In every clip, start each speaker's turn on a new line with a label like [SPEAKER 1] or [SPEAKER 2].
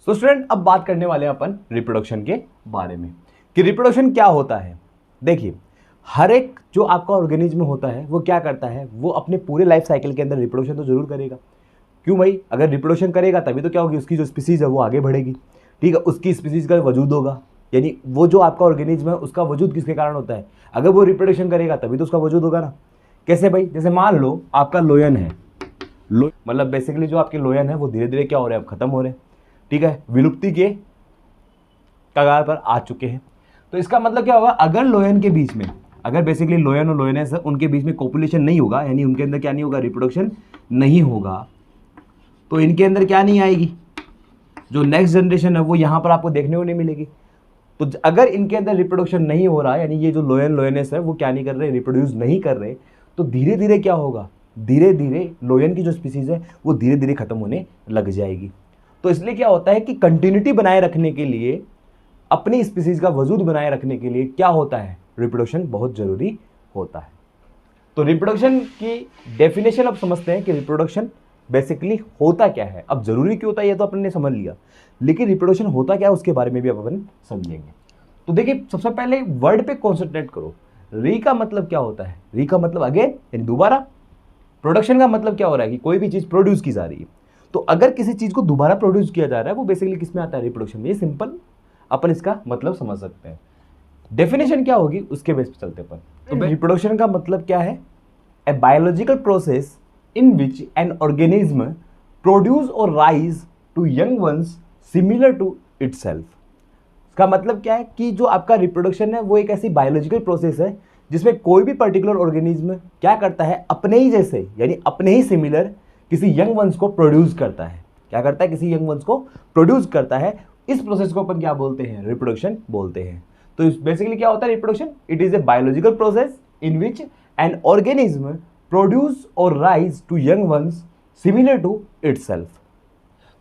[SPEAKER 1] तो स्टूडेंट अब बात करने वाले हैं अपन रिप्रोडक्शन के बारे में कि रिप्रोडक्शन क्या होता है। देखिए, हर एक जो आपका ऑर्गेनिज्म होता है वो क्या करता है, वो अपने पूरे लाइफ साइकिल के अंदर रिप्रोडक्शन तो जरूर करेगा। क्यों भाई? अगर रिप्रोडक्शन करेगा तभी तो क्या होगी, उसकी जो स्पीसीज है वो आगे बढ़ेगी। ठीक है, उसकी स्पीसीज का वजूद होगा, यानी वो जो आपका ऑर्गेनिज्म है उसका वजूद किसके कारण होता है, अगर वो रिप्रोडक्शन करेगा तभी तो उसका वजूद होगा ना। कैसे भाई? जैसे मान लो आपका लोयन है, मतलब बेसिकली जो आपके लोयन है वो धीरे धीरे क्या हो रहे हैं, अब खत्म हो रहे हैं। ठीक है, विलुप्ति के कगार पर आ चुके हैं। तो इसका मतलब क्या होगा, अगर लोयन के बीच में, अगर बेसिकली लोयन और लोयनेस है उनके बीच में कॉपुलेशन नहीं होगा, यानी उनके अंदर क्या नहीं होगा, रिप्रोडक्शन नहीं होगा, तो इनके अंदर क्या नहीं आएगी, जो नेक्स्ट जनरेशन है वो यहाँ पर आपको देखने को नहीं मिलेगी। तो अगर इनके अंदर रिप्रोडक्शन नहीं हो रहा, यानी ये जो लोयन लोयनेस है वो क्या नहीं कर रहे, रिप्रोड्यूस नहीं कर रहे, तो धीरे धीरे क्या होगा, धीरे धीरे लोयन की जो स्पीसीज है वो धीरे धीरे खत्म होने लग जाएगी। तो इसलिए क्या होता है कि कंटिन्यूटी बनाए रखने के लिए, अपनी स्पीसीज का वजूद बनाए रखने के लिए क्या होता है, रिप्रोडक्शन बहुत जरूरी होता है। तो रिप्रोडक्शन की डेफिनेशन अब समझते हैं कि रिप्रोडक्शन बेसिकली होता क्या है। अब जरूरी क्यों होता है ये तो अपन ने समझ लिया, लेकिन रिप्रोडक्शन होता क्या है उसके बारे में भी अब अपन समझेंगे। तो देखिए, सबसे पहले वर्ड पे कॉन्सेंट्रेट करो। री का मतलब क्या होता है, री का मतलब अगेन यानी दोबारा। प्रोडक्शन का मतलब क्या हो रहा है कि कोई भी चीज प्रोड्यूस की जा रही है। तो अगर किसी चीज को दोबारा प्रोड्यूस किया जा रहा है वो बेसिकली किस में आता है, रिप्रोडक्शन में। ये सिंपल अपन इसका मतलब समझ सकते हैं। डेफिनेशन क्या होगी उसके बेस पे चलते अपन। तो रिप्रोडक्शन का मतलब क्या है, ए biological process in which an organism produce or rise to young ones similar to itself। इसका मतलब क्या है कि जो आपका रिप्रोडक्शन है वो एक ऐसी बायोलॉजिकल प्रोसेस है जिसमें कोई भी पर्टिकुलर ऑर्गेनिज्म क्या करता है, अपने ही जैसे यानी अपने ही सिमिलर किसी यंग वंस को प्रोड्यूस करता है। क्या करता है, किसी यंग वंस को प्रोड्यूस करता है। इस प्रोसेस को अपन क्या बोलते हैं, रिप्रोडक्शन बोलते हैं। तो बेसिकली क्या होता है reproduction, it is a biological process in which an organism produce और rise to young ones similar to itself.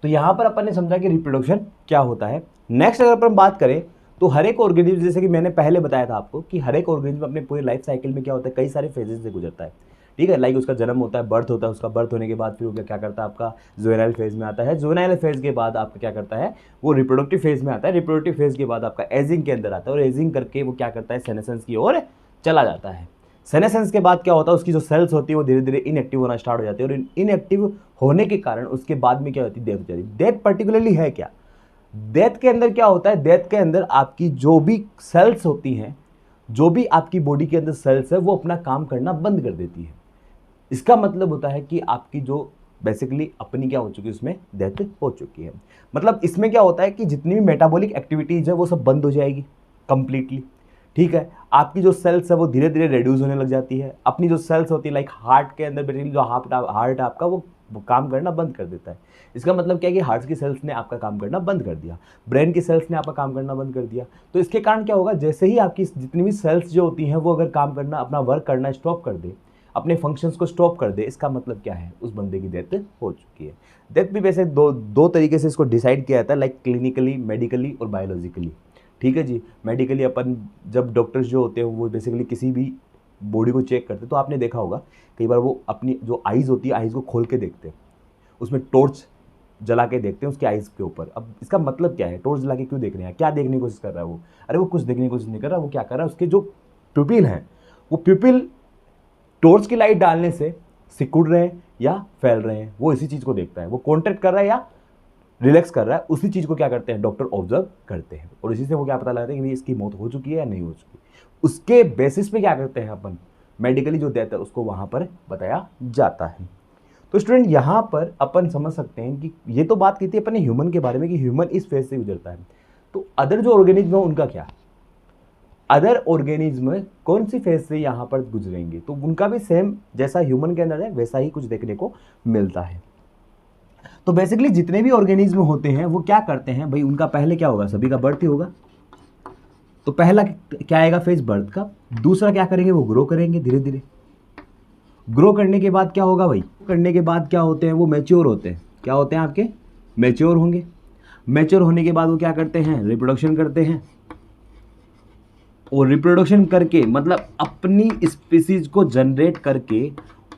[SPEAKER 1] तो यहां पर अपन ने समझा कि रिप्रोडक्शन क्या होता है। नेक्स्ट अगर अपन बात करें तो हर एक ऑर्गेनिज्म, जैसे कि मैंने पहले बताया था आपको कि हर एक ऑर्गेनिज्म अपने पूरे लाइफ साइकिल में क्या होता है, कई सारे फेजेस से गुजरता है। ठीक है, लाइक उसका जन्म होता है, बर्थ होता है, उसका बर्थ होने के बाद फिर वो क्या करता है, आपका जुवेनाइल फेज में आता है। जुवेनाइल फेज के बाद आपका क्या करता है, वो रिप्रोडक्टिव फेज में आता है। रिप्रोडक्टिव फेज के बाद आपका एजिंग के अंदर आता है, और एजिंग करके वो क्या करता है, सेनेसेंस की ओर चला जाता है। सेनेसेंस के बाद क्या होता है, उसकी जो सेल्स होती है वो धीरे धीरे इनएक्टिव होना स्टार्ट हो जाती है, और इनएक्टिव होने के कारण उसके बाद में क्या होती है, डेथ हो जाती है। डेथ पर्टिकुलरली है क्या, डेथ के अंदर क्या होता है, डेथ के अंदर आपकी जो भी सेल्स होती हैं, जो भी आपकी बॉडी के अंदर सेल्स है वो अपना काम करना बंद कर देती है। इसका मतलब होता है कि आपकी जो बेसिकली अपनी क्या हो चुकी है, उसमें डेथ हो चुकी है। मतलब इसमें क्या होता है कि जितनी भी मेटाबॉलिक एक्टिविटीज है वो सब बंद हो जाएगी कंप्लीटली। ठीक है, आपकी जो सेल्स है वो धीरे धीरे रिड्यूस होने लग जाती है। अपनी जो सेल्स होती है लाइक हार्ट के अंदर बेसिकली जो हार्ट आपका वो काम करना बंद कर देता है। इसका मतलब क्या है कि हार्ट की सेल्स ने आपका काम करना बंद कर दिया, ब्रेन की सेल्स ने आपका काम करना बंद कर दिया। तो इसके कारण क्या होगा, जैसे ही आपकी जितनी भी सेल्स जो होती हैं वो अगर काम करना, अपना वर्क करना स्टॉप कर दे, अपने फंक्शंस को स्टॉप कर दे, इसका मतलब क्या है, उस बंदे की डेथ हो चुकी है। डेथ भी वैसे दो तरीके से इसको डिसाइड किया जाता है, लाइक क्लिनिकली, मेडिकली और बायोलॉजिकली। ठीक है जी, मेडिकली अपन जब डॉक्टर्स जो होते हैं वो बेसिकली किसी भी बॉडी को चेक करते हैं, तो आपने देखा होगा कई बार वो अपनी जो आइज़ होती है, आइज़ को खोल के देखते हैं, उसमें टॉर्च जला के देखते हैं उसकी आइज़ के ऊपर। अब इसका मतलब क्या है, टॉर्च जला के क्यों देख रहे हैं, क्या देखने की कोशिश कर रहा है वो, अरे वो कुछ देखने की कोशिश नहीं कर रहा, वो क्या कर रहा है, उसके जो प्यूपिल हैं वो प्यूपिल टॉर्च की लाइट डालने से सिकुड़ रहे हैं या फैल रहे हैं, वो इसी चीज़ को देखता है। वो कॉन्ट्रैक्ट कर रहा है या रिलैक्स कर रहा है, उसी चीज़ को क्या करते हैं, डॉक्टर ऑब्जर्व करते हैं, और इसी से वो क्या पता लगाते हैं कि इसकी मौत हो चुकी है या नहीं हो चुकी। उसके बेसिस पे क्या करते हैं अपन, मेडिकली जो डेथ है उसको वहाँ पर बताया जाता है। तो स्टूडेंट यहाँ पर अपन समझ सकते हैं कि ये तो बात की थी अपन ने ह्यूमन के बारे में कि ह्यूमन इस फेज से गुजरता है। तो अदर जो ऑर्गेनिज्म है उनका क्या, अदर ऑर्गेनिज्म कौन सी फेज से यहाँ पर गुजरेंगे, तो उनका भी सेम जैसा ह्यूमन के अंदर है वैसा ही कुछ देखने को मिलता है। तो बेसिकली जितने भी ऑर्गेनिज्म होते हैं वो क्या करते हैं भाई, उनका पहले क्या होगा, सभी का बर्थ ही होगा। तो पहला क्या आएगा फेज बर्थ का, दूसरा क्या करेंगे, वो ग्रो करेंगे धीरे धीरे। ग्रो करने के बाद क्या होगा भाई, करने के बाद क्या होते हैं, वो मैच्योर होते हैं। क्या होते हैं आपके, मैच्योर होंगे। मैच्योर होने के बाद वो क्या करते हैं, रिप्रोडक्शन करते हैं, और रिप्रोडक्शन करके मतलब अपनी स्पीसीज को जनरेट करके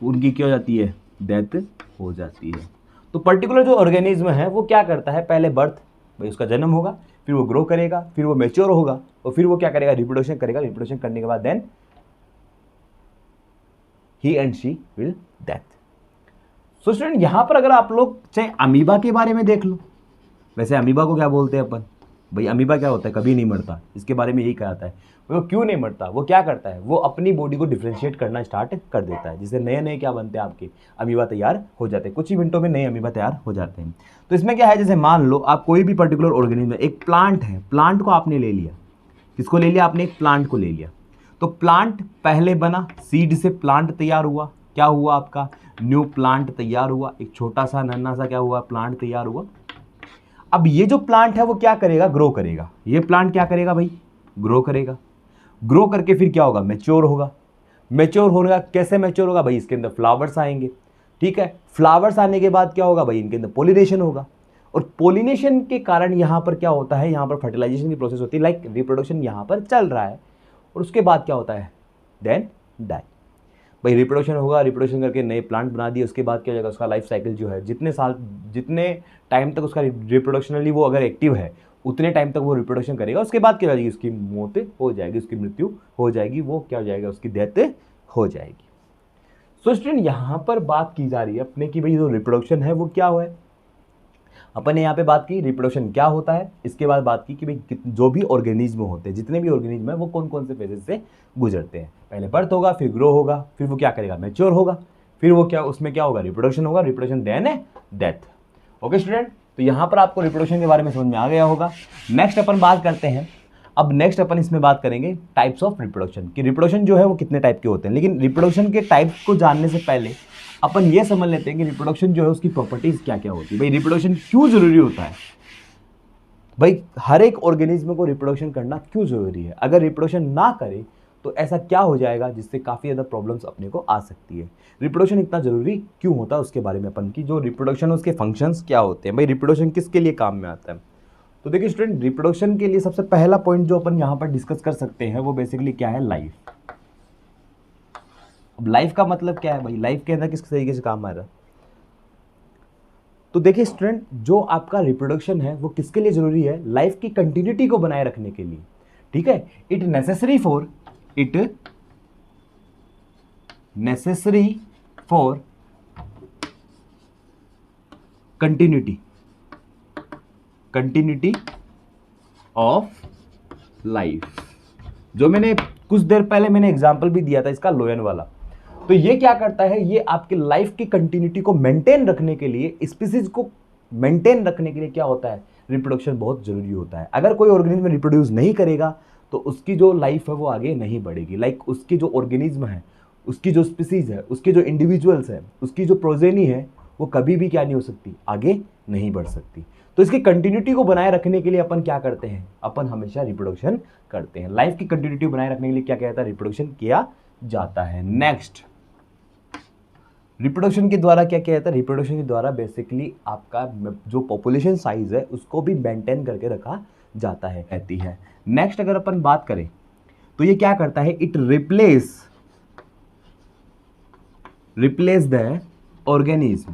[SPEAKER 1] उनकी क्या हो जाती है, डेथ हो जाती है। तो पर्टिकुलर जो ऑर्गेनिज्म है वो क्या करता है, पहले बर्थ भाई उसका जन्म होगा, फिर वो ग्रो करेगा, फिर वो मैच्योर होगा और फिर वो क्या करेगा, रिप्रोडक्शन करेगा। रिप्रोडक्शन करने के बाद देन ही and she will death. So student यहां पर अगर आप लोग चाहे अमीबा के बारे में देख लो, वैसे अमीबा को क्या बोलते हैं अपन, भाई अमीबा क्या होता है, कभी नहीं मरता, इसके बारे में यही कहता है। वो क्यों नहीं मरता, वो क्या करता है, वो अपनी बॉडी को डिफ्रेंशिएट करना स्टार्ट कर देता है, जिससे नए नए क्या बनते हैं, आपके अमीबा तैयार हो जाते हैं। कुछ ही मिनटों में नए अमीबा तैयार हो जाते हैं। तो इसमें क्या है, जैसे मान लो आप कोई भी पर्टिकुलर ऑर्गेनिज्म, एक प्लांट है, प्लांट को आपने ले लिया, किसको ले लिया आपने, एक प्लांट को ले लिया। तो प्लांट पहले बना, सीड से प्लांट तैयार हुआ, क्या हुआ आपका, न्यू प्लांट तैयार हुआ, एक छोटा सा नन्हा सा क्या हुआ, प्लांट तैयार हुआ। अब ये जो प्लांट है वो क्या करेगा, ग्रो करेगा। ये प्लांट क्या करेगा भाई, ग्रो करेगा। ग्रो करके फिर क्या होगा, मैच्योर होगा। मैच्योर होगा, कैसे मैच्योर होगा भाई, इसके अंदर फ्लावर्स आएंगे, ठीक है। फ्लावर्स आने के बाद क्या होगा भाई, इनके अंदर पोलिनेशन होगा, और पोलिनेशन के कारण यहाँ पर क्या होता है, यहाँ पर फर्टिलाइजेशन की प्रोसेस होती है, लाइक रिप्रोडक्शन यहाँ पर चल रहा है। और उसके बाद क्या होता है, देन डाई। भाई रिप्रोडक्शन होगा, रिप्रोडक्शन करके नए प्लांट बना दिए, उसके बाद क्या हो जाएगा, उसका लाइफ साइकिल जो है, जितने साल, जितने टाइम तक उसका रिप्रोडक्शनली वो अगर एक्टिव है उतने टाइम तक वो रिप्रोडक्शन करेगा। उसके बाद क्या हो जाएगी, उसकी मौत हो जाएगी, उसकी मृत्यु हो जाएगी, वो क्या हो जाएगा, उसकी डेथ हो जाएगी। सो स्टूडेंट यहाँ पर बात की जा रही है अपने की भाई जो रिप्रोडक्शन है वो क्या हुआ है। अपन ने यहाँ पे बात की रिप्रोडक्शन क्या होता है, इसके बाद बात की कि भाई जो भी ऑर्गेनिज्म होते हैं, जितने भी ऑर्गेनिज्म है वो कौन कौन से फेजेस से गुजरते हैं। पहले बर्थ होगा, फिर ग्रो होगा, फिर वो क्या करेगा, मैच्योर होगा, फिर वो क्या, उसमें क्या होगा, रिप्रोडक्शन होगा, रिप्रोडक्शन देन है डेथ। ओके स्टूडेंट, तो यहाँ पर आपको रिप्रोडक्शन के बारे में समझ में आ गया होगा। नेक्स्ट अपन बात करते हैं, अब नेक्स्ट अपन इसमें बात करेंगे टाइप्स ऑफ रिप्रोडक्शन, कि रिप्रोडक्शन जो है वो कितने टाइप के होते हैं। लेकिन रिप्रोडक्शन के टाइप्स को जानने से पहले अपन ये समझ लेते हैं कि रिप्रोडक्शन जो है उसकी प्रॉपर्टीज क्या क्या होती है। भाई रिप्रोडक्शन क्यों जरूरी होता है, भाई हर एक ऑर्गेनिज्म को रिप्रोडक्शन करना क्यों जरूरी है। अगर रिप्रोडक्शन ना करे तो ऐसा क्या हो जाएगा जिससे काफ़ी ज़्यादा प्रॉब्लम्स अपने को आ सकती है। रिप्रोडक्शन इतना जरूरी क्यों होता है उसके बारे में अपन की जो रिप्रोडक्शन उसके फंक्शंस क्या होते हैं, भाई रिप्रोडक्शन किसके लिए काम में आता है। तो देखिए स्टूडेंट, रिप्रोडक्शन के लिए सबसे पहला पॉइंट जो अपन यहाँ पर डिस्कस कर सकते हैं वो बेसिकली क्या है, लाइफ। अब लाइफ का मतलब क्या है भाई, लाइफ के अंदर किस तरीके से काम आ रहा है। तो देखिए स्टूडेंट, जो आपका रिप्रोडक्शन है वो किसके लिए जरूरी है, लाइफ की कंटिन्यूटी को बनाए रखने के लिए, ठीक है। It necessary for continuity of life. जो मैंने कुछ देर पहले मैंने एग्जांपल भी दिया था इसका, लोयन वाला। तो ये क्या करता है, ये आपकी लाइफ की कंटिन्यूटी को मेंटेन रखने के लिए, स्पीसीज को मेंटेन रखने के लिए क्या होता है, रिप्रोडक्शन बहुत जरूरी होता है। अगर कोई ऑर्गेनिज्म रिप्रोड्यूस नहीं करेगा तो उसकी जो लाइफ है वो आगे नहीं बढ़ेगी। लाइक उसकी जो ऑर्गेनिज्म है, उसकी जो स्पीसीज है, उसके जो इंडिविजुअल्स है, उसकी जो प्रोजेनी है, वो कभी भी क्या नहीं हो सकती, आगे नहीं बढ़ सकती। तो इसकी कंटिन्यूटी को बनाए रखने के लिए अपन क्या करते हैं, अपन हमेशा रिप्रोडक्शन करते हैं। लाइफ की कंटिन्यूटी बनाए रखने के लिए क्या कहता है, रिप्रोडक्शन किया जाता है। नेक्स्ट, रिप्रोडक्शन के द्वारा क्या किया जाता है, रिप्रोडक्शन के द्वारा बेसिकली आपका जो पॉपुलेशन साइज है उसको भी मेंटेन करके रखा जाता है, रहती है। नेक्स्ट अगर अपन बात करें तो ये क्या करता है, इट रिप्लेस द ऑर्गेनिज्म।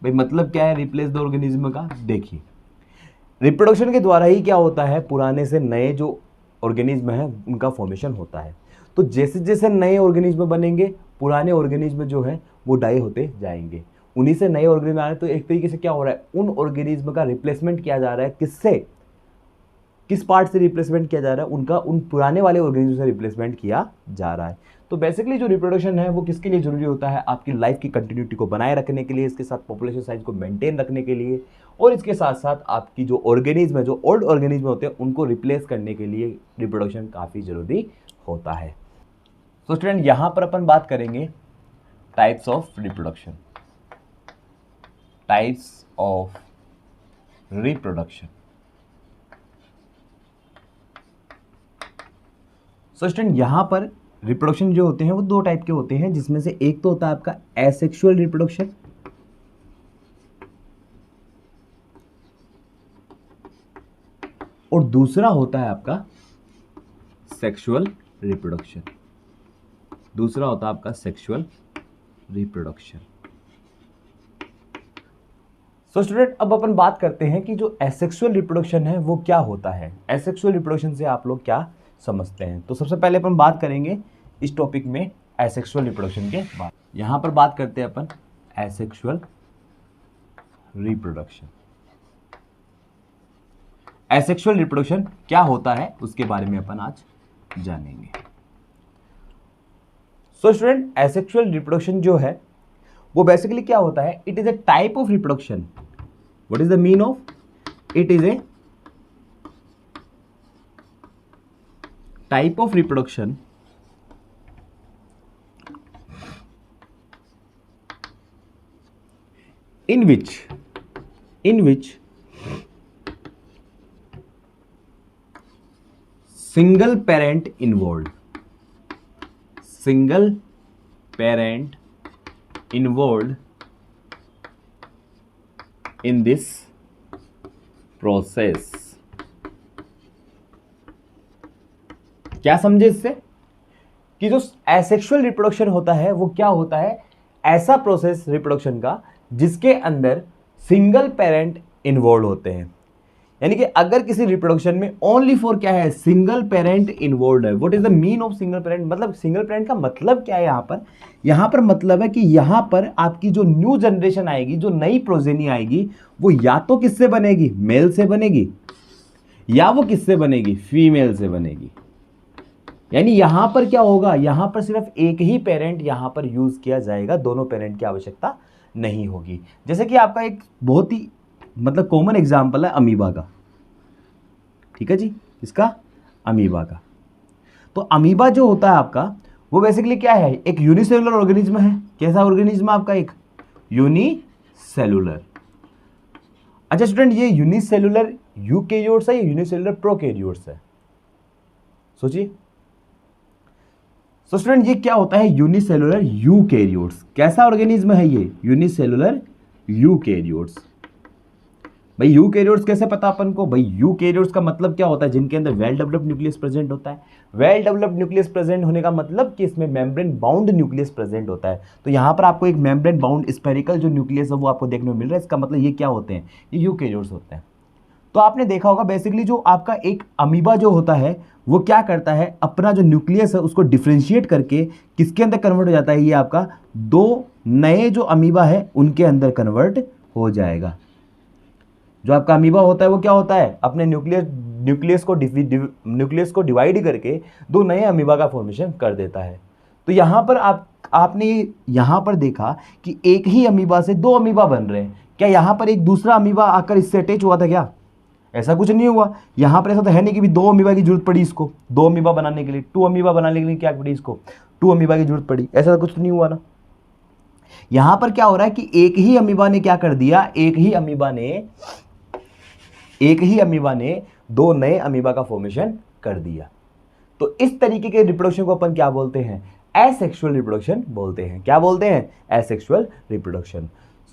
[SPEAKER 1] भाई मतलब क्या है रिप्लेस द ऑर्गेनिज्म का, देखिए रिप्रोडक्शन के द्वारा ही क्या होता है, पुराने से नए जो ऑर्गेनिज्म है उनका फॉर्मेशन होता है। तो जैसे जैसे नए ऑर्गेनिज्म बनेंगे पुराने ऑर्गेनिज्म जो है वो डाई होते जाएंगे, उन्हीं से नए ऑर्गेनिज्म आ रहे हैं। तो एक तरीके से क्या हो रहा है, उन ऑर्गेनिज्म का रिप्लेसमेंट किया जा रहा है, किससे, किस पार्ट से रिप्लेसमेंट किया जा रहा है, उनका उन पुराने वाले ऑर्गेनिज्म से रिप्लेसमेंट किया जा रहा है। तो बेसिकली जो रिप्रोडक्शन है वो किसके लिए जरूरी होता है, आपकी लाइफ की कंटिन्यूटी को बनाए रखने के लिए, इसके साथ पॉपुलेशन साइज को मेंटेन रखने के लिए, और इसके साथ साथ आपकी जो ऑर्गेनिज्म है, जो ओल्ड ऑर्गेनिज्म होते हैं उनको रिप्लेस करने के लिए रिप्रोडक्शन काफ़ी जरूरी होता है। तो स्टूडेंट यहां पर अपन बात करेंगे types of reproduction, types of reproduction. So student यहां पर रिप्रोडक्शन जो होते हैं वो दो टाइप के होते हैं, जिसमें से एक तो होता है आपका एसेक्सुअल रिप्रोडक्शन, और दूसरा होता है आपका सेक्सुअल रिप्रोडक्शन। दूसरा होता है आपका सेक्सुअल रिप्रोडक्शन। सो स्टूडेंट, अब अपन बात करते हैं कि जो एसेक्सुअल रिप्रोडक्शन है वो क्या होता है। एसेक्सुअल रिप्रोडक्शन से आप लोग क्या समझते हैं? तो सबसे पहले अपन बात करेंगे इस टॉपिक में एसेक्सुअल रिप्रोडक्शन के बाद। यहां पर बात करते हैं अपन एसेक्सुअल रिप्रोडक्शन। एसेक्सुअल रिप्रोडक्शन क्या होता है उसके बारे में अपन आज जानेंगे। सो स्टूडेंट, एसेक्सुअल रिप्रोडक्शन जो है वो बेसिकली क्या होता है? It is a type of reproduction. What is the mean of? It is A type of reproduction in which single parent involved in this process। क्या समझे इससे? कि जो एसेक्सुअल रिप्रोडक्शन होता है वो क्या होता है? ऐसा प्रोसेस रिप्रोडक्शन का जिसके अंदर सिंगल पेरेंट इन्वॉल्व होते हैं। यानी कि अगर किसी रिप्रोडक्शन में ओनली फॉर क्या है? सिंगल पेरेंट इन्वॉल्व है। What is the mean of single parent? मतलब सिंगल पेरेंट का मतलब क्या है यहां पर मतलब है कि यहां पर आपकी जो न्यू जनरेशन आएगी, जो नई प्रोजेनी आएगी, वो या तो किससे बनेगी? मेल से बनेगी, या वो किससे बनेगी? फीमेल से बनेगी। यानी यहां पर क्या होगा? यहां पर सिर्फ एक ही पेरेंट यहां पर यूज किया जाएगा, दोनों पेरेंट की आवश्यकता नहीं होगी। जैसे कि आपका एक बहुत ही मतलब कॉमन एग्जांपल है अमीबा का। ठीक है जी, इसका अमीबा का। तो अमीबा जो होता है आपका वो बेसिकली क्या है? एक यूनिसेलुलर ऑर्गेनिज्म है। कैसा ऑर्गेनिज्म आपका? एक यूनिसेलुलर। अच्छा स्टूडेंट, ये यूनिसेलुलर यूकेरियोट्स है या यूनिसेलुलर प्रोकैरियोट्स है? सोचिए। सो स्टूडेंट, ये क्या होता है? Unicellular eukaryotes. कैसा ऑर्गेनिज्म है ये? Unicellular eukaryotes. भाई यूकेरियोट्स कैसे पता अपन को? भाई यूकेरियोट्स का मतलब क्या होता है? जिनके अंदर वेल डेवलप्ड न्यूक्लियस प्रेजेंट होता है। वेल डेवलप्ड न्यूक्लियस प्रेजेंट होने का मतलब कि इसमें मेम्ब्रेन बाउंड न्यूक्लियस प्रेजेंट होता है। तो यहां पर आपको एक मेम्ब्रेन बाउंड स्फेरिकल जो न्यूक्लियस है वो आपको देखने को मिल रहा है। इसका मतलब ये क्या होते हैं? ये यूकेरियोट्स होते हैं। तो आपने देखा होगा बेसिकली जो आपका एक अमीबा जो होता है वो क्या करता है? अपना जो न्यूक्लियस है उसको डिफरेंशिएट करके किसके अंदर कन्वर्ट हो जाता है? ये आपका दो नए जो अमीबा है उनके अंदर कन्वर्ट हो जाएगा। जो आपका अमीबा होता है वो क्या होता है? अपने न्यूक्लियस को डिवाइड करके दो नए अमीबा का फॉर्मेशन कर देता है। तो यहां पर आपने यहां पर देखा कि एक ही अमीबा से दो अमीबा बन रहे हैं। क्या यहां पर एक दूसरा अमीबा आकर इससे अटैच हुआ था क्या? ऐसा कुछ नहीं हुआ। यहां पर ऐसा तो है नहीं कि भी दो अमीबा की जरूरत पड़ी इसको, दो अमीबा बनाने के लिए, टू अमीबा बनाने के लिए क्या पड़ी इसको? टू अमीबा की जरूरत पड़ी। ऐसा कुछ नहीं हुआ ना। यहां पर क्या हो रहा है कि एक ही अमीबा ने क्या कर दिया? एक ही अमीबा ने दो नए अमीबा का फॉर्मेशन कर दिया। तो इस तरीके के रिप्रोडक्शन को अपन क्या बोलते हैं? एसेक्सुअल रिप्रोडक्शन बोलते हैं। क्या बोलते हैं? Asexual reproduction.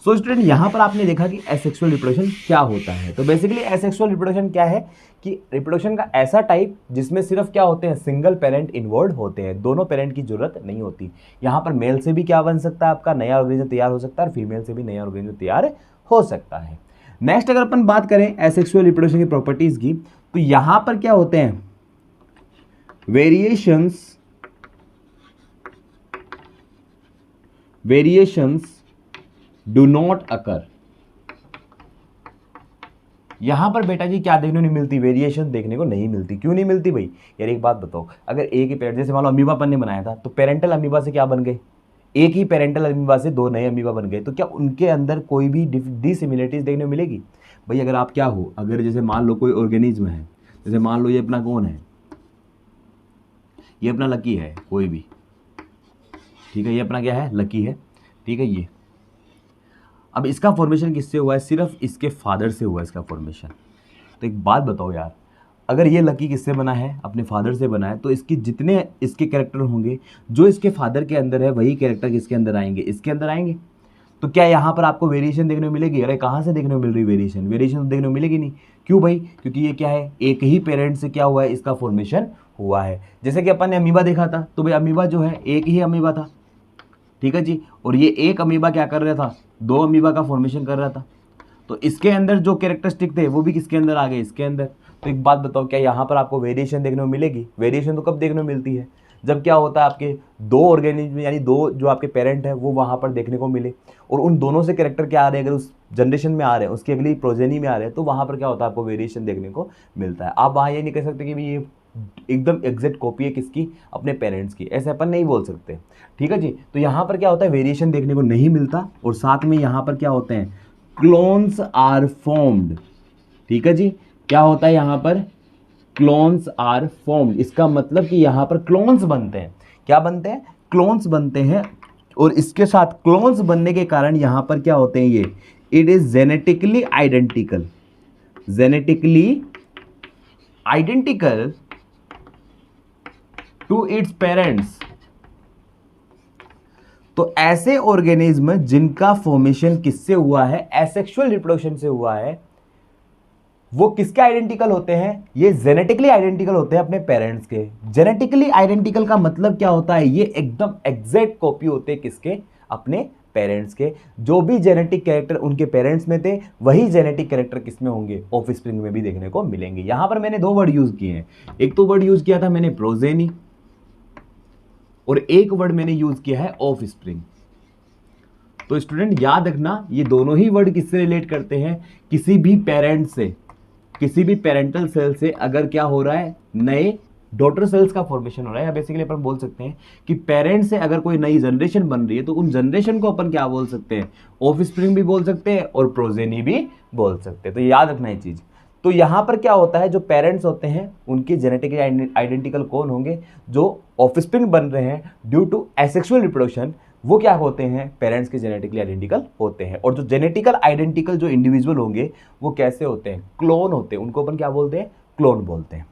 [SPEAKER 1] सो स्टूडेंट, यहां पर आपने देखा कि एसेक्सुअल रिप्रोडक्शन क्या होता है। तो बेसिकली एसेक्सुअल रिप्रोडक्शन क्या है? कि रिप्रोडक्शन का ऐसा टाइप जिसमें सिर्फ क्या होते हैं? सिंगल पेरेंट इन्वॉल्व होते हैं, दोनों पेरेंट की जरूरत नहीं होती। यहां पर मेल से भी क्या बन सकता है? आपका नया ऑर्गेनिज्म तैयार हो सकता है, और फीमेल से भी नया ऑर्गेनिज्म तैयार हो सकता है। नेक्स्ट अगर अपन बात करें एसेक्सुअल रिप्रोडक्शन की प्रॉपर्टीज की, तो यहां पर क्या होते हैं? Variations do not occur. यहां पर बेटा जी क्या देखने को नहीं मिलती? वेरिएशन देखने को नहीं मिलती। क्यों नहीं मिलती भाई? यार एक बात बताओ, अगर एक ही पेरेंट, जैसे मान लो अमीबा अपन ने बनाया था, तो पेरेंटल अमीबा से क्या बन गए? एक ही पेरेंटल अमीबा से दो नए अमीबा बन गए। तो क्या उनके अंदर कोई भी डिसिमिलरिटीज देखने को मिलेगी? भाई अगर आप क्या हो, अगर जैसे मान लो कोई ऑर्गेनिज्म है, जैसे मान लो ये अपना कौन है? ये अपना लकी है, कोई भी। ठीक है, ये अपना क्या है? लकी है। ठीक है, ये अब इसका फॉर्मेशन किससे हुआ है? सिर्फ इसके फादर से हुआ है इसका फॉर्मेशन। तो एक बात बताओ यार, अगर ये लकी किससे बना है? अपने फादर से बना है। तो इसकी जितने इसके कैरेक्टर होंगे, जो इसके फादर के अंदर है, वही कैरेक्टर किसके अंदर आएंगे? इसके अंदर आएंगे। तो क्या यहाँ पर आपको वेरिएशन देखने को मिलेगी? अरे कहाँ से देखने को मिल रही वेरिएशन? वेरिएशन तो देखने को मिलेगी नहीं। क्यों भाई? क्योंकि ये क्या है? एक ही पेरेंट से क्या हुआ है? इसका फॉर्मेशन हुआ है। जैसे कि अपन ने अमीबा देखा था, तो भाई अमीबा जो है एक ही अमीबा था। ठीक है जी, और ये एक अमीबा क्या कर रहा था? दो अमीबा का फॉर्मेशन कर रहा था। तो तो इसके अंदर जो कैरेक्टरिस्टिक थे वो भी किसके अंदर आ गए, इसके अंदर। तो एक बात बताओ, क्या यहाँ पर आपको वेरिएशन देखने को मिलेगी? वेरिएशन तो कब देखने को मिलती है, जब क्या होता है आपके दो ऑर्गेनिज्म यानी दो जो आपके पेरेंट है वो वहाँ पर देखने को मिले, और उन दोनों से कैरेक्टर क्या आ रहे हैं, अगर उस जनरेशन में आ रहे हैं, उसकी अगली प्रोजेनी में आ रहे हैं, तो वहाँ पर क्या होता है, आपको वेरिएशन देखने को मिलता है। आप वहाँ ये नहीं कह सकते कि भाई ये एकदम एग्जैक्ट कॉपी है किसकी, अपने पेरेंट्स की, ऐसे अपन नहीं बोल सकते, ठीक है जी। तो यहाँ पर क्या होता है, वेरिएशन देखने को नहीं मिलता, और साथ में यहाँ पर क्या होते हैं, क्लोन्स आर फॉर्म्ड, ठीक है जी। क्या होता है यहाँ पर, क्लोन्स आर फॉर्म्ड, इसका मतलब कि यहाँ पर क्लोन्स बनते हैं। क्या बनते हैं, क्लोन्स बनते हैं, और इसके साथ क्लोन्स बनने के कारण यहाँ पर क्या होते हैं ये, it is genetically identical, genetically identical to its parents. तो ऐसे ऑर्गेनिज्म जिनका फॉर्मेशन किससे हुआ है, एसेक्सुअल रिप्रोडक्शन से हुआ है, वो किसके आइडेंटिकल होते हैं, ये जेनेटिकली आइडेंटिकल होते हैं अपने पेरेंट्स के। जेनेटिकली आइडेंटिकल का मतलब क्या होता है, ये एकदम एग्जैक्ट कॉपी होते हैं किसके, अपने पेरेंट्स के। जो भी जेनेटिक कैरेक्टर उनके पेरेंट्स में थे, वही जेनेटिक कैरेक्टर किसमें होंगे, ऑफस्प्रिंग में भी देखने को मिलेंगे। यहां पर मैंने दो वर्ड यूज किए हैं, एक तो वर्ड यूज किया था मैंने प्रोजेनी, और एक वर्ड मैंने यूज किया है ऑफस्प्रिंग। तो स्टूडेंट याद रखना, ये दोनों ही वर्ड किससे रिलेट करते हैं, किसी भी पेरेंट से, किसी भी पेरेंटल सेल से अगर क्या हो रहा है, नए डॉटर सेल्स का फॉर्मेशन हो रहा है, या बेसिकली अपन बोल सकते हैं कि पेरेंट से अगर कोई नई जनरेशन बन रही है, तो उन जनरेशन को अपन क्या बोल सकते हैं, ऑफस्प्रिंग भी बोल सकते हैं और प्रोजेनी भी बोल सकते हैं। तो याद रखना ये चीज। तो यहां पर क्या होता है, जो पेरेंट्स होते हैं उनके जेनेटिकली आइडेंटिकल कौन होंगे, जो ऑफस्प्रिंग बन रहे हैं ड्यू टू एसेक्सुअल रिप्रोडक्शन, वो क्या होते हैं, पेरेंट्स के जेनेटिकली आइडेंटिकल होते हैं। और जो जेनेटिकल आइडेंटिकल जो इंडिविजुअल होंगे वो कैसे होते हैं, क्लोन होते हैं, उनको अपन क्या बोलते हैं, क्लोन बोलते हैं।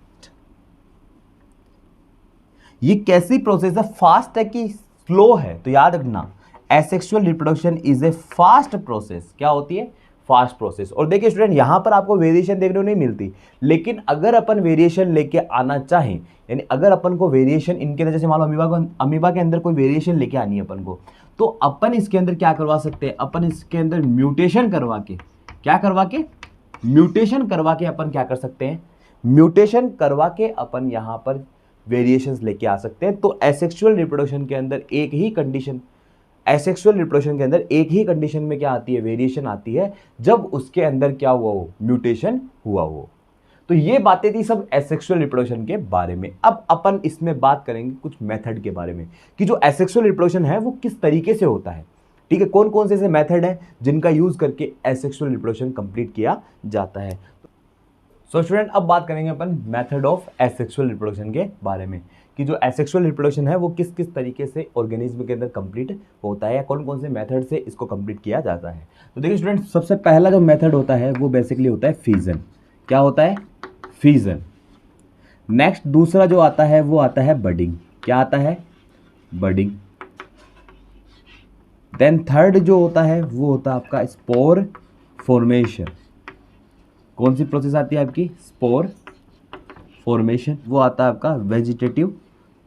[SPEAKER 1] ये कैसी प्रोसेस है, फास्ट है कि स्लो है? तो याद रखना, asexual reproduction is a fast process. क्या होती है, फास्ट प्रोसेस। और देखिए स्टूडेंट, यहां पर आपको वेरिएशन देखने को नहीं मिलती, लेकिन अगर अपन वेरिएशन लेके आना चाहें, यानी अगर अपन को वेरिएशन इनके अंदर, जैसे मान लो अमीबा के अंदर कोई वेरिएशन लेके आनी है अपन को, तो अपन इसके अंदर क्या करवा सकते हैं, अपन इसके अंदर म्यूटेशन करवा के, क्या करवा के, म्यूटेशन करवा के अपन क्या कर सकते हैं, म्यूटेशन करवा के अपन यहां पर वेरिएशंस लेके आ सकते हैं। तो एसेक्सुअल रिप्रोडक्शन के अंदर एक ही कंडीशन, एसेक्सुअल रिप्रोडक्शन के अंदर एक ही कंडीशन में क्या आती है, वेरिएशन आती है, जब उसके अंदर क्या हुआ हो, म्यूटेशन हुआ हो। तो ये बातें थी सब एसेक्सुअल रिप्रोडक्शन के बारे में। अब अपन इसमें बात करेंगे कुछ मेथड के बारे में, कि जो एसेक्सुअल रिप्रोडक्शन है वो किस तरीके से होता है, ठीक है, कौन कौन से ऐसे मेथड हैं जिनका यूज करके एसेक्सुअल रिप्रोडक्शन कंप्लीट किया जाता है। सो स्टूडेंट, अब बात करेंगे अपन मेथड ऑफ एसेक्सुअल रिप्रोडक्शन के बारे में, कि जो एसेक्सुअल रिप्रोडक्शन है वो किस किस तरीके से ऑर्गेनिज्म के अंदर कंप्लीट होता है, या कौन कौन से मेथड से इसको कंप्लीट किया जाता है। तो देखिए स्टूडेंट, सबसे पहला जो मेथड होता है वो बेसिकली होता है फिजन। क्या होता है, फिजन। नेक्स्ट दूसरा जो आता है वो आता है बडिंग। क्या आता है, बडिंग। देन थर्ड जो होता है वो होता है आपका स्पोर फॉर्मेशन। कौन सी प्रोसेस आती है आपकी, स्पोर फॉर्मेशन। वो आता है आपका वेजिटेटिव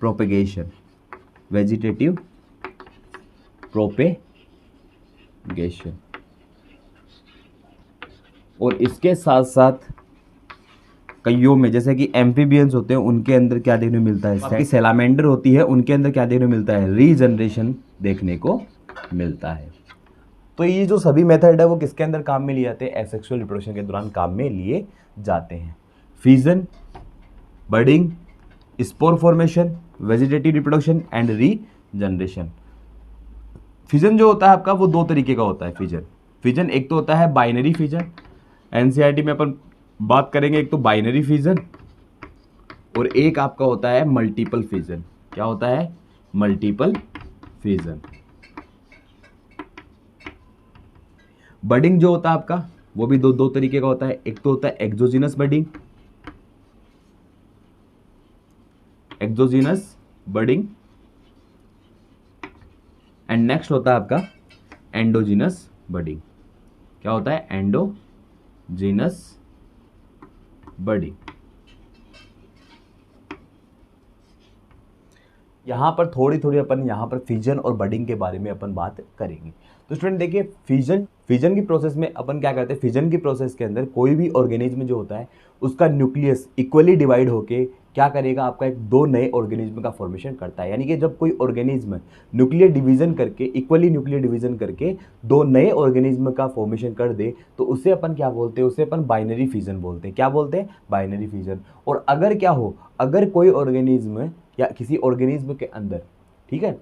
[SPEAKER 1] प्रोपेगेशन, वेजिटेटिव प्रोपेगेशन। और इसके साथ साथ कईयों में, जैसे कि एम्फीबियंस होते हैं, उनके अंदर क्या देखने को मिलता है, सैलामेंडर होती है, उनके अंदर क्या देखने को मिलता है, रीजनरेशन देखने को मिलता है। तो ये जो सभी मेथड है वो किसके अंदर काम में लिए जाते हैं, एसेक्सुअल रिप्रोडक्शन के दौरान काम में लिए जाते हैं। Fission, budding, spore formation, vegetative reproduction and regeneration. Fission जो होता है आपका वो दो तरीके का होता है। फिजन एक तो होता है बाइनरी फिजन, एनसीईआरटी में अपन बात करेंगे, एक तो बाइनरी फिजन, और एक आपका होता है मल्टीपल फिजन। क्या होता है, मल्टीपल फिजन। बडिंग जो होता है आपका वो भी दो तरीके का होता है, एक तो होता है exogenous budding, exogenous budding, and next होता है आपका एंडोजीनस बडिंग। क्या होता है, एंडोजीनस बडिंग। यहाँ पर थोड़ी थोड़ी अपन यहाँ पर फिजन और बडिंग के बारे में अपन बात करेंगे। तो स्टूडेंट देखिए, फिजन की प्रोसेस में अपन क्या करते हैं, फिजन की प्रोसेस के अंदर कोई भी ऑर्गेनिज्म जो होता है उसका न्यूक्लियस इक्वली डिवाइड होके क्या करेगा, आपका एक दो नए ऑर्गेनिज्म का फॉर्मेशन करता है। यानी कि जब कोई ऑर्गेनिज्म न्यूक्लियर डिवीजन करके, इक्वली न्यूक्लियर डिवीजन करके दो नए ऑर्गेनिज्म का फॉर्मेशन कर दे तो उसे अपन क्या बोलते हैं, उसे अपन बाइनरी फिजन बोलते हैं। क्या बोलते हैं? Binary fission. और अगर क्या हो, अगर कोई ऑर्गेनिज्म या किसी ऑर्गेनिज्म के अंदर, ठीक है,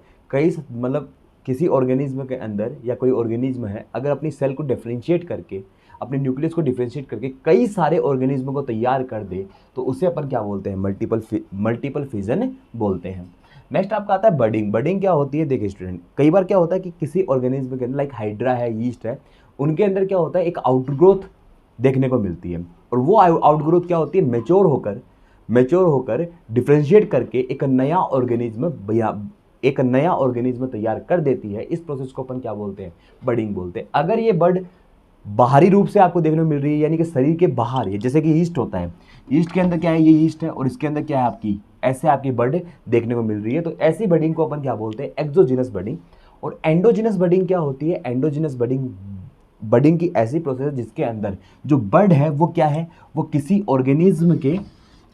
[SPEAKER 1] मतलब किसी ऑर्गेनिज्म के अंदर या कोई ऑर्गेनिज्म है, अगर अपनी सेल को डिफरेंशिएट करके, अपने न्यूक्लियस को डिफरेंशिएट करके कई सारे ऑर्गेनिज्म को तैयार कर दे तो उसे अपन क्या बोलते हैं, मल्टीपल फिजन बोलते हैं। नेक्स्ट आपका आता है बडिंग। बडिंग क्या होती है? देखिए स्टूडेंट, कई बार क्या होता है कि किसी ऑर्गेनिज्म के अंदर, लाइक हाइड्रा है, यीस्ट है, उनके अंदर क्या होता है, एक आउटग्रोथ देखने को मिलती है। और वो आउटग्रोथ क्या होती है, मेच्योर होकर डिफरेंशिएट करके एक नया ऑर्गेनिज्म तैयार कर देती है। इस प्रोसेस को अपन क्या बोलते हैं, बडिंग बोलते हैं। अगर ये बड बाहरी रूप से आपको देखने को मिल रही है, यानी कि शरीर के बाहर है, जैसे कि ईस्ट होता है, ईस्ट के अंदर क्या है, ये ईस्ट है और इसके अंदर क्या है आपकी, ऐसे आपकी बड देखने को मिल रही है, तो ऐसी बडिंग को अपन क्या बोलते हैं, एक्सोजिनस बडिंग। और एंडोजिनस बडिंग क्या होती है? एंडोजिनस बडिंग की ऐसी प्रोसेस है जिसके अंदर जो बड है वो क्या है, वो किसी ऑर्गेनिज्म के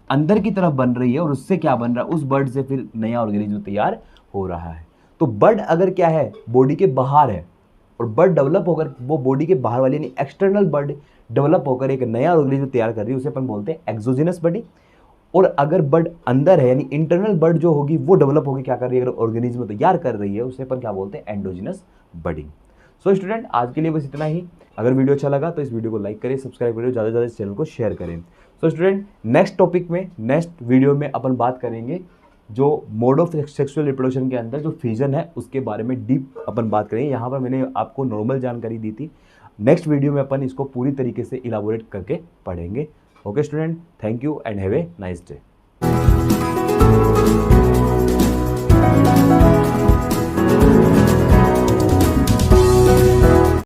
[SPEAKER 1] अंदर की तरफ बन रही है और उससे क्या बन रहा है, उस बड से फिर नया ऑर्गेनिज्म तैयार हो रहा है। तो बड अगर क्या है, बॉडी के बाहर है और बड डेवलप होकर, वो बॉडी के बाहर वाली यानी एक्सटर्नल बड डेवलप होकर एक नया ऑर्गेनिज्म तैयार कर रही है, उसे अपन बोलते हैं एक्सोजिनस बडिंग। और अगर बड अंदर है, यानी इंटरनल बड जो होगी वो डेवलप होकर क्या कर रही है, अगर ऑर्गेनिज्म तैयार कर रही है, उसे अपन क्या बोलते हैं, एंडोजिनस बडिंग। सो स्टूडेंट, आज के लिए बस इतना ही। अगर वीडियो अच्छा लगा तो इस वीडियो को लाइक करें, सब्सक्राइब करें, ज़्यादा से ज़्यादा इस चैनल को शेयर करें। सो स्टूडेंट, नेक्स्ट टॉपिक में, नेक्स्ट वीडियो में अपन बात करेंगे जो मोड ऑफ सेक्सुअल रिप्रोडक्शन के अंदर जो फिजन है उसके बारे में डीप अपन बात करेंगे। यहाँ पर मैंने आपको नॉर्मल जानकारी दी थी, नेक्स्ट वीडियो में अपन इसको पूरी तरीके से इलाबोरेट करके पढ़ेंगे। Okay student, thank you and have a nice day.